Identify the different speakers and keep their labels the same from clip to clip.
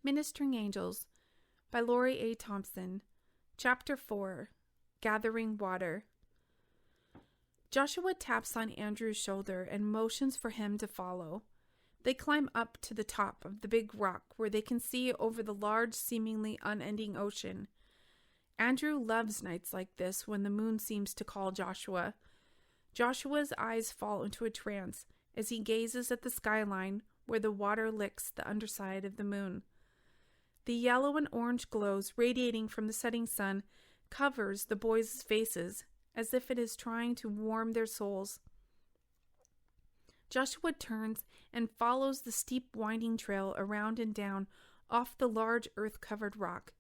Speaker 1: Ministering Angels by Lori A. Thompson. Chapter 4. Gathering Water. Joshua taps on Andrew's shoulder and motions for him to follow. They climb up to the top of the big rock where they can see over the large, seemingly unending ocean. Andrew loves nights like this when the moon seems to call Joshua. Joshua's eyes fall into a trance as he gazes at the skyline where the water licks the underside of the moon. The yellow and orange glows radiating from the setting sun covers the boys' faces as if it is trying to warm their souls. Joshua turns and follows the steep winding trail around and down off the large earth-covered rock.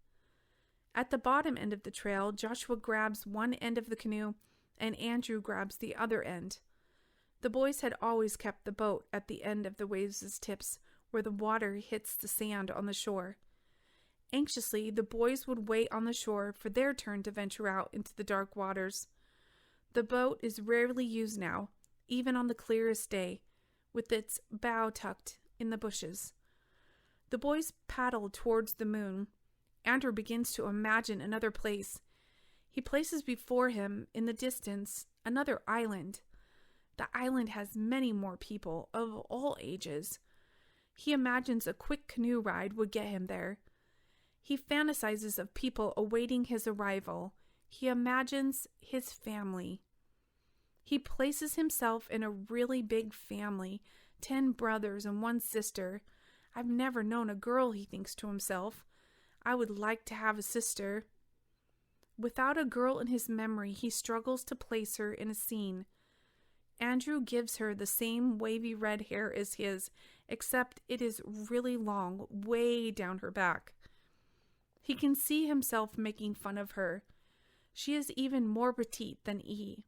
Speaker 1: At the bottom end of the trail, Joshua grabs one end of the canoe and Andrew grabs the other end. The boys had always kept the boat at the end of the waves' tips where the water hits the sand on the shore. Anxiously, the boys would wait on the shore for their turn to venture out into the dark waters. The boat is rarely used now, even on the clearest day, with its bow tucked in the bushes. The boys paddle towards the moon. Andrew begins to imagine another place. He places before him, in the distance, another island. The island has many more people of all ages. He imagines a quick canoe ride would get him there. He fantasizes of people awaiting his arrival. He imagines his family. He places himself in a really big family, 10 brothers and 1 sister. I've never known a girl, he thinks to himself. I would like to have a sister. Without a girl in his memory, he struggles to place her in a scene. Andrew gives her the same wavy red hair as his, except it is really long, way down her back. He can see himself making fun of her. She is even more petite than he.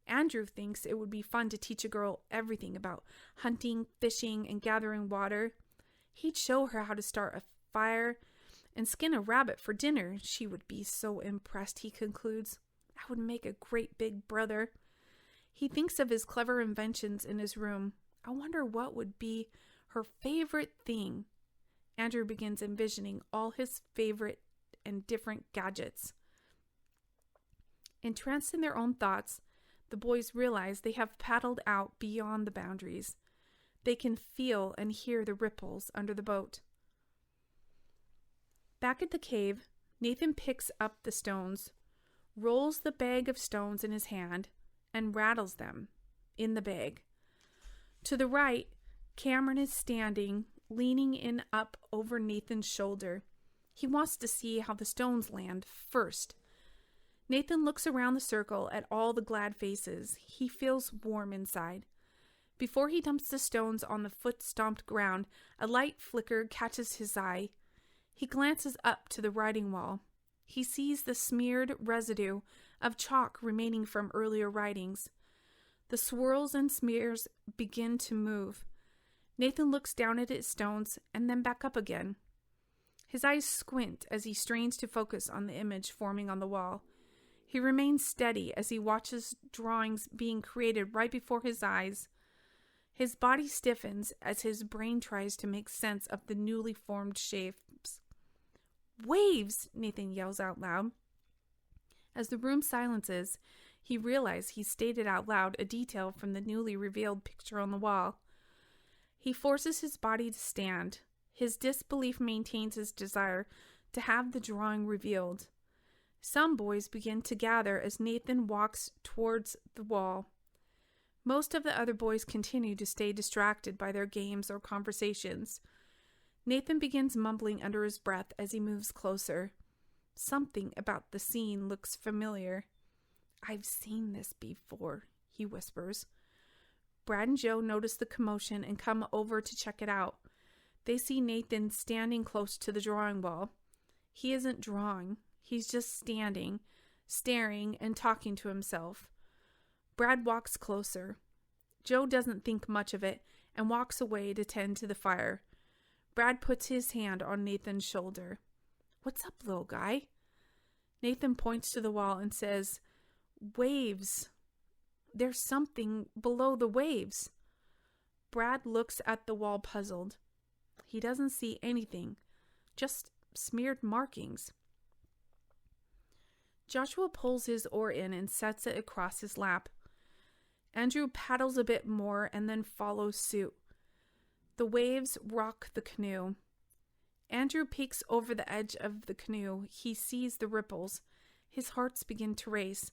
Speaker 1: Andrew thinks it would be fun to teach a girl everything about hunting, fishing, and gathering water. He'd show her how to start a fire and skin a rabbit for dinner. She would be so impressed, he concludes. I would make a great big brother. He thinks of his clever inventions in his room. I wonder what would be her favorite thing. Andrew begins envisioning all his favorite and different gadgets. Entranced in their own thoughts, the boys realize they have paddled out beyond the boundaries. They can feel and hear the ripples under the boat. Back at the cave, Nathan picks up the stones, rolls the bag of stones in his hand, and rattles them in the bag. To the right, Cameron is standing, leaning in up over Nathan's shoulder. He wants to see how the stones land first. Nathan looks around the circle at all the glad faces. He feels warm inside. Before he dumps the stones on the foot-stomped ground, a light flicker catches his eye. He glances up to the writing wall. He sees the smeared residue of chalk remaining from earlier writings. The swirls and smears begin to move. Nathan looks down at his stones and then back up again. His eyes squint as he strains to focus on the image forming on the wall. He remains steady as he watches drawings being created right before his eyes. His body stiffens as his brain tries to make sense of the newly formed shapes. Waves! Nathan yells out loud. As the room silences, he realizes he stated out loud a detail from the newly revealed picture on the wall. He forces his body to stand. His disbelief maintains his desire to have the drawing revealed. Some boys begin to gather as Nathan walks towards the wall. Most of the other boys continue to stay distracted by their games or conversations. Nathan begins mumbling under his breath as he moves closer. Something about the scene looks familiar. I've seen this before, he whispers. Brad and Joe notice the commotion and come over to check it out. They see Nathan standing close to the drawing wall. He isn't drawing. He's just standing, staring, and talking to himself. Brad walks closer. Joe doesn't think much of it and walks away to tend to the fire. Brad puts his hand on Nathan's shoulder. What's up, little guy? Nathan points to the wall and says, Waves. There's something below the waves. Brad looks at the wall puzzled. He doesn't see anything. just smeared markings. Joshua pulls his oar in and sets it across his lap. Andrew paddles a bit more and then follows suit. The waves rock the canoe. Andrew peeks over the edge of the canoe. He sees the ripples. His hearts begin to race.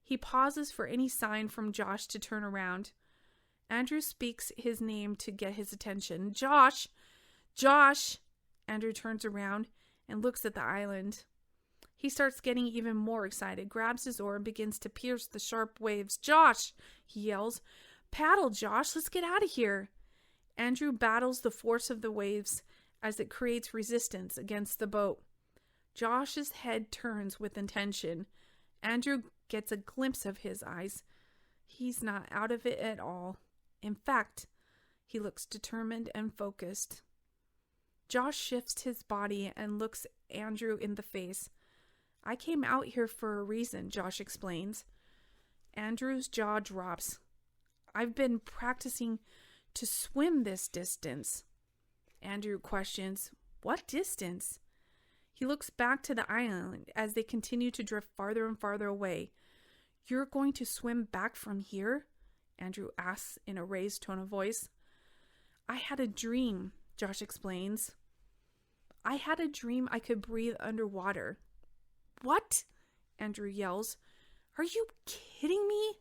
Speaker 1: He pauses for any sign from Josh to turn around. Andrew speaks his name to get his attention. Josh! Josh! Andrew turns around and looks at the island. He starts getting even more excited, grabs his oar, and begins to pierce the sharp waves. Josh! He yells. Paddle, Josh! Let's get out of here! Andrew battles the force of the waves as it creates resistance against the boat. Josh's head turns with intention. Andrew gets a glimpse of his eyes. He's not out of it at all. In fact, he looks determined and focused. Josh shifts his body and looks Andrew in the face. I came out here for a reason, Josh explains. Andrew's jaw drops. I've been practicing to swim this distance. Andrew questions, what distance? He looks back to the island as they continue to drift farther and farther away. You're going to swim back from here? Andrew asks in a raised tone of voice. I had a dream, Josh explains. I had a dream I could breathe underwater. What? Andrew yells. Are you kidding me?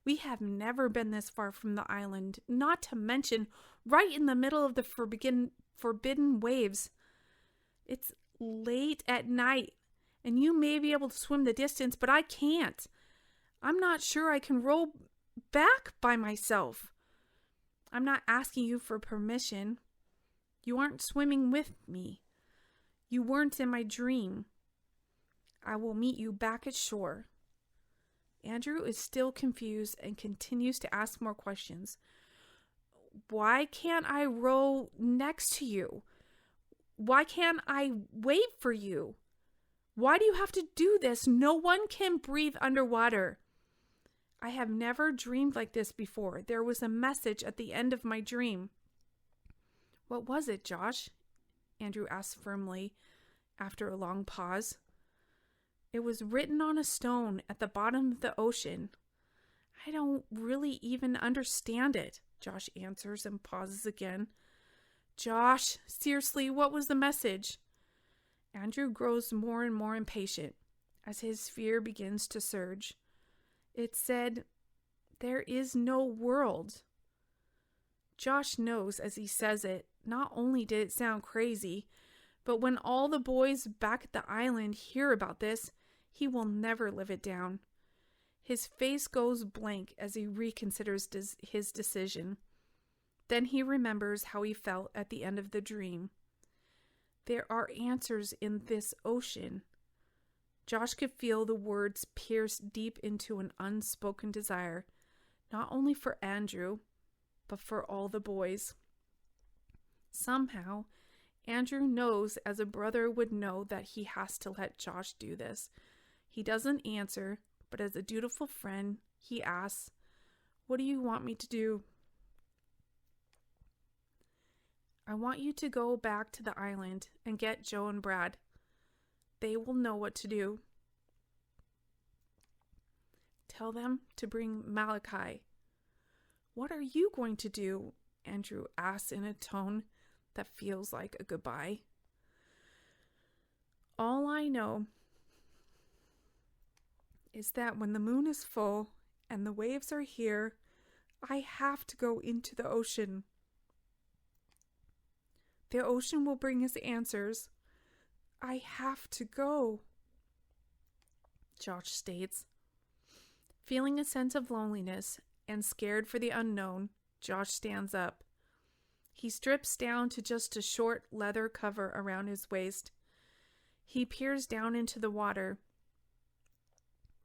Speaker 1: We have never been this far from the island, not to mention right in the middle of the forbidden waves. It's late at night, and you may be able to swim the distance, but I can't. I'm not sure I can row back by myself. I'm not asking you for permission. You aren't swimming with me. You weren't in my dream. I will meet you back at shore. Andrew is still confused and continues to ask more questions. Why can't I row next to you? Why can't I wait for you? Why do you have to do this? No one can breathe underwater. I have never dreamed like this before. There was a message at the end of my dream. What was it, Josh? Andrew asked firmly after a long pause. It was written on a stone at the bottom of the ocean. I don't really even understand it, Josh answers and pauses again. Josh, seriously, what was the message? Andrew grows more and more impatient as his fear begins to surge. It said, there is no world. Josh knows as he says it, not only did it sound crazy, but when all the boys back at the island hear about this, he will never live it down. His face goes blank as he reconsiders his decision. Then he remembers how he felt at the end of the dream. There are answers in this ocean. Josh could feel the words pierce deep into an unspoken desire, not only for Andrew, but for all the boys. Somehow, Andrew knows as a brother would know that he has to let Josh do this. He doesn't answer, but as a dutiful friend, he asks, what do you want me to do? I want you to go back to the island and get Joe and Brad. They will know what to do. Tell them to bring Malachi. What are you going to do? Andrew asks in a tone that feels like a goodbye. All I know is that when the moon is full and the waves are here, I have to go into the ocean. The ocean will bring us answers. I have to go, Josh states. Feeling a sense of loneliness and scared for the unknown, Josh stands up. He strips down to just a short leather cover around his waist. He peers down into the water,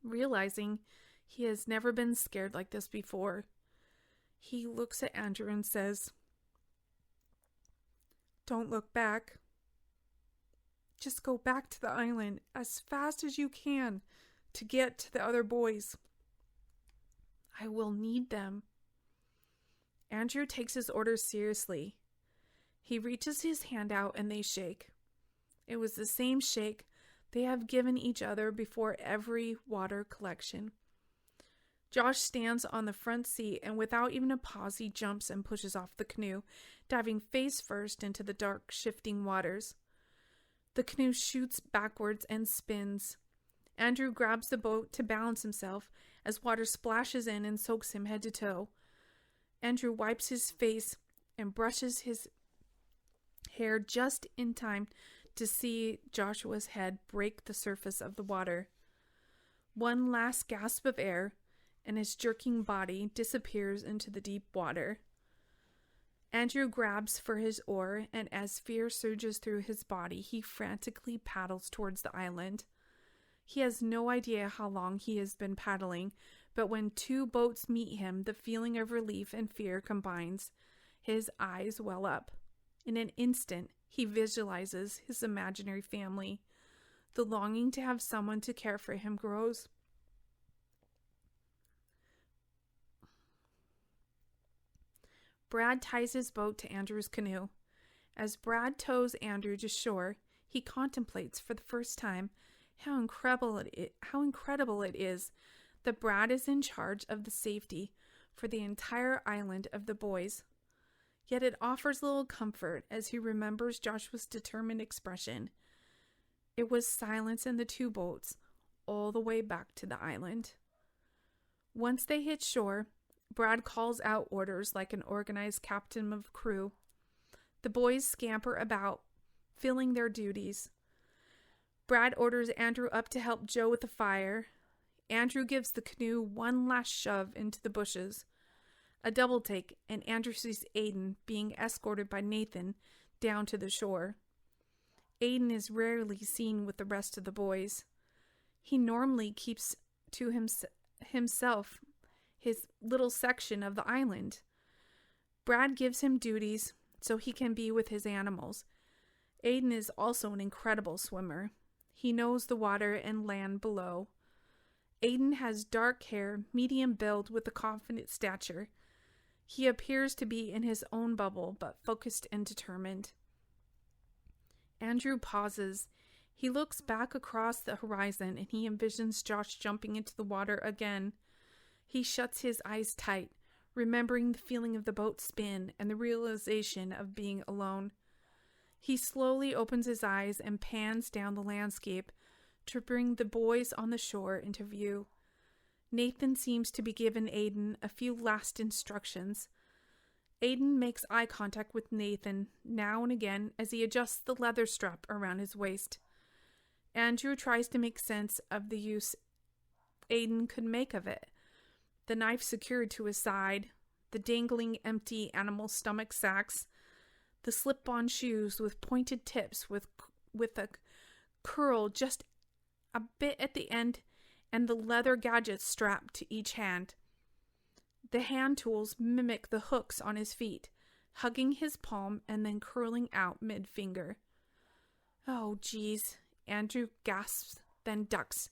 Speaker 1: realizing he has never been scared like this before. He looks at Andrew and says, Don't look back. Just go back to the island as fast as you can to get to the other boys. I will need them. Andrew takes his orders seriously. He reaches his hand out and they shake. It was the same shake they have given each other before every water collection. Josh stands on the front seat, and without even a pause, he jumps and pushes off the canoe, diving face first into the dark, shifting waters. The canoe shoots backwards and spins. Andrew grabs the boat to balance himself as water splashes in and soaks him head to toe. Andrew wipes his face and brushes his hair just in time to see Joshua's head break the surface of the water. One last gasp of air, and his jerking body disappears into the deep water. Andrew grabs for his oar, and as fear surges through his body, he frantically paddles towards the island. He has no idea how long he has been paddling, but when two boats meet him, the feeling of relief and fear combines. His eyes well up. In an instant, he visualizes his imaginary family. The longing to have someone to care for him grows. Brad ties his boat to Andrew's canoe. As Brad tows Andrew to shore, he contemplates for the first time how incredible it is that Brad is in charge of the safety for the entire island of the boys. Yet it offers little comfort as he remembers Joshua's determined expression. It was silence in the two boats all the way back to the island. Once they hit shore, Brad calls out orders like an organized captain of crew. The boys scamper about, filling their duties. Brad orders Andrew up to help Joe with the fire. Andrew gives the canoe one last shove into the bushes. A double take, and Andrew sees Aiden being escorted by Nathan down to the shore. Aiden is rarely seen with the rest of the boys. He normally keeps to himself his little section of the island. Brad gives him duties so he can be with his animals. Aiden is also an incredible swimmer. He knows the water and land below. Aiden has dark hair, medium build with a confident stature. He appears to be in his own bubble, but focused and determined. Andrew pauses. He looks back across the horizon and he envisions Josh jumping into the water again. He shuts his eyes tight, remembering the feeling of the boat spin and the realization of being alone. He slowly opens his eyes and pans down the landscape to bring the boys on the shore into view. Nathan seems to be giving Aiden a few last instructions. Aiden makes eye contact with Nathan now and again as he adjusts the leather strap around his waist. Andrew tries to make sense of the use Aiden could make of it. The knife secured to his side, the dangling empty animal stomach sacks, the slip-on shoes with pointed tips with a curl just a bit at the end, and the leather gadgets strapped to each hand. The hand tools mimic the hooks on his feet, hugging his palm and then curling out mid-finger. Oh, geez, Andrew gasps, then ducks.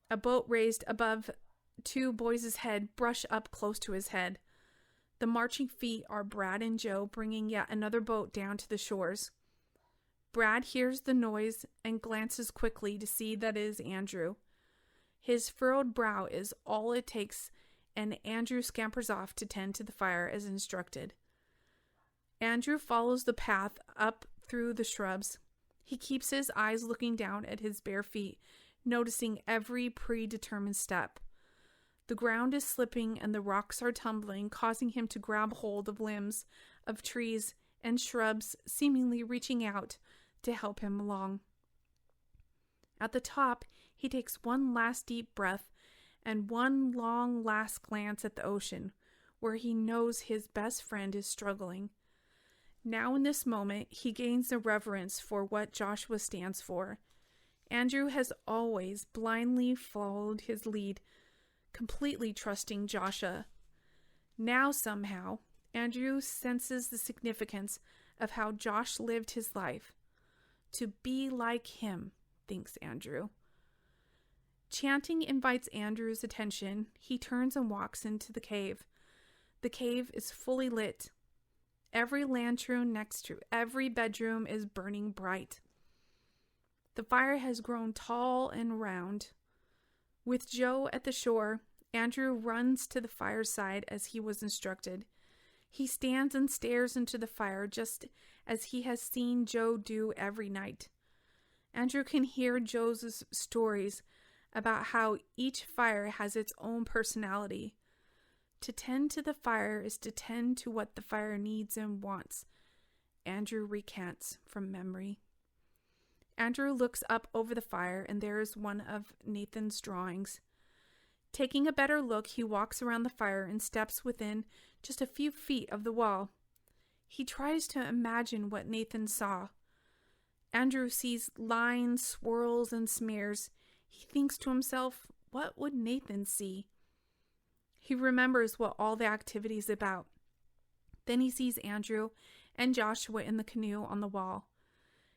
Speaker 1: A boat raised above two boys' head brush up close to his head. The marching feet are Brad and Joe bringing yet another boat down to the shores. Brad hears the noise and glances quickly to see that it is Andrew. His furrowed brow is all it takes, and Andrew scampers off to tend to the fire as instructed. Andrew follows the path up through the shrubs. He keeps his eyes looking down at his bare feet, noticing every predetermined step. The ground is slipping and the rocks are tumbling, causing him to grab hold of limbs, of trees, and shrubs, seemingly reaching out to help him along. At the top, he takes one last deep breath and one long last glance at the ocean, where he knows his best friend is struggling. Now in this moment, he gains a reverence for what Joshua stands for. Andrew has always blindly followed his lead, completely trusting Joshua. Now somehow, Andrew senses the significance of how Josh lived his life. To be like him, thinks Andrew. Chanting invites Andrew's attention. He turns and walks into the cave. The cave is fully lit. Every lantern next to every bedroom is burning bright. The fire has grown tall and round. With Joe at the shore, Andrew runs to the fire's side as he was instructed. He stands and stares into the fire just as he has seen Joe do every night. Andrew can hear Joe's stories about how each fire has its own personality. To tend to the fire is to tend to what the fire needs and wants, Andrew recants from memory. Andrew looks up over the fire, and there is one of Nathan's drawings. Taking a better look, he walks around the fire and steps within just a few feet of the wall. He tries to imagine what Nathan saw. Andrew sees lines, swirls, and smears. He thinks to himself, what would Nathan see? He remembers what all the activity is about. Then he sees Andrew and Joshua in the canoe on the wall.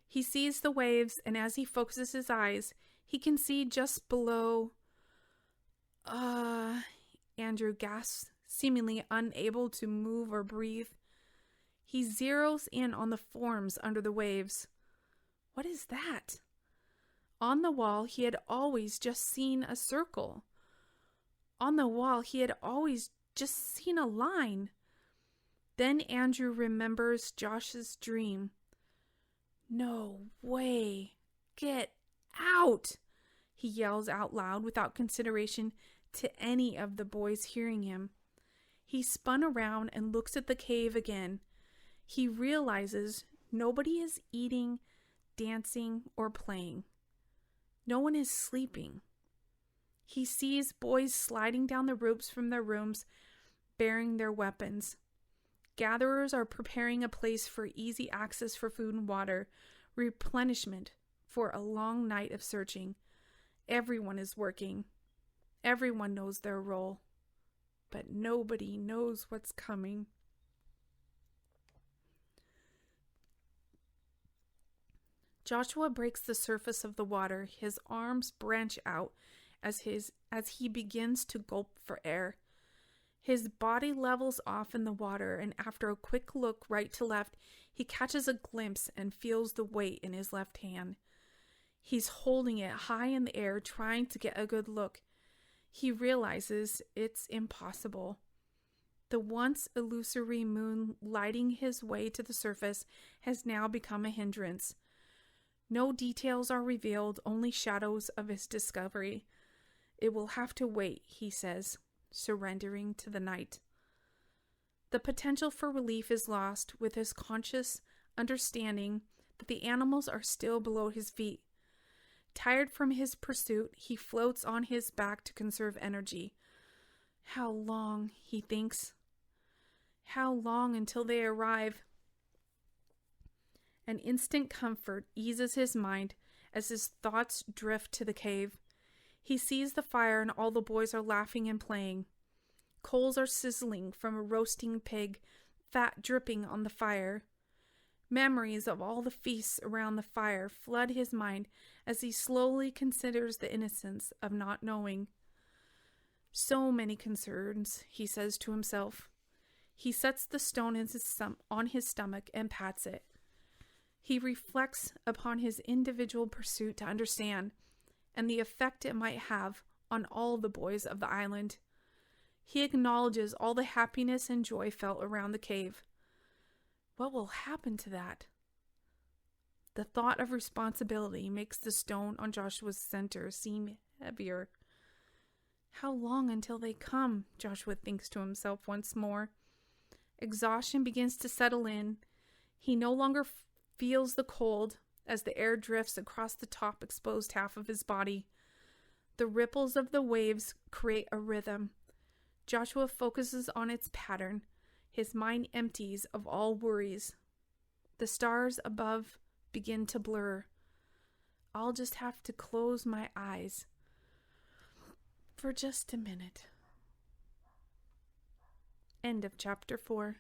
Speaker 1: He sees the waves, and as he focuses his eyes, he can see just below. Andrew gasps, seemingly unable to move or breathe. He zeroes in on the forms under the waves. What is that? On the wall, he had always just seen a circle. On the wall, he had always just seen a line. Then Andrew remembers Josh's dream. No way. Get out! He yells out loud without consideration to any of the boys hearing him. He spun around and looks at the cave again. He realizes nobody is eating, dancing, or playing. No one is sleeping. He sees boys sliding down the ropes from their rooms, bearing their weapons. Gatherers are preparing a place for easy access for food and water, replenishment for a long night of searching. Everyone is working. Everyone knows their role. But nobody knows what's coming. Joshua breaks the surface of the water. His arms branch out as he begins to gulp for air. His body levels off in the water, and after a quick look right to left, he catches a glimpse and feels the weight in his left hand. He's holding it high in the air, trying to get a good look. He realizes it's impossible. The once illusory moon lighting his way to the surface has now become a hindrance. No details are revealed, only shadows of his discovery. It will have to wait, he says, surrendering to the night. The potential for relief is lost with his conscious understanding that the animals are still below his feet. Tired from his pursuit, he floats on his back to conserve energy. How long, he thinks. How long until they arrive? An instant comfort eases his mind as his thoughts drift to the cave. He sees the fire and all the boys are laughing and playing. Coals are sizzling from a roasting pig, fat dripping on the fire. Memories of all the feasts around the fire flood his mind as he slowly considers the innocence of not knowing. So many concerns, he says to himself. He sets the stone on his stomach and pats it. He reflects upon his individual pursuit to understand and the effect it might have on all the boys of the island. He acknowledges all the happiness and joy felt around the cave. What will happen to that? The thought of responsibility makes the stone on Joshua's center seem heavier. How long until they come? Joshua thinks to himself once more. Exhaustion begins to settle in. He no longer feels the cold as the air drifts across the top exposed half of his body. The ripples of the waves create a rhythm. Joshua focuses on its pattern. His mind empties of all worries. The stars above begin to blur. I'll just have to close my eyes for just a minute. End of chapter 4.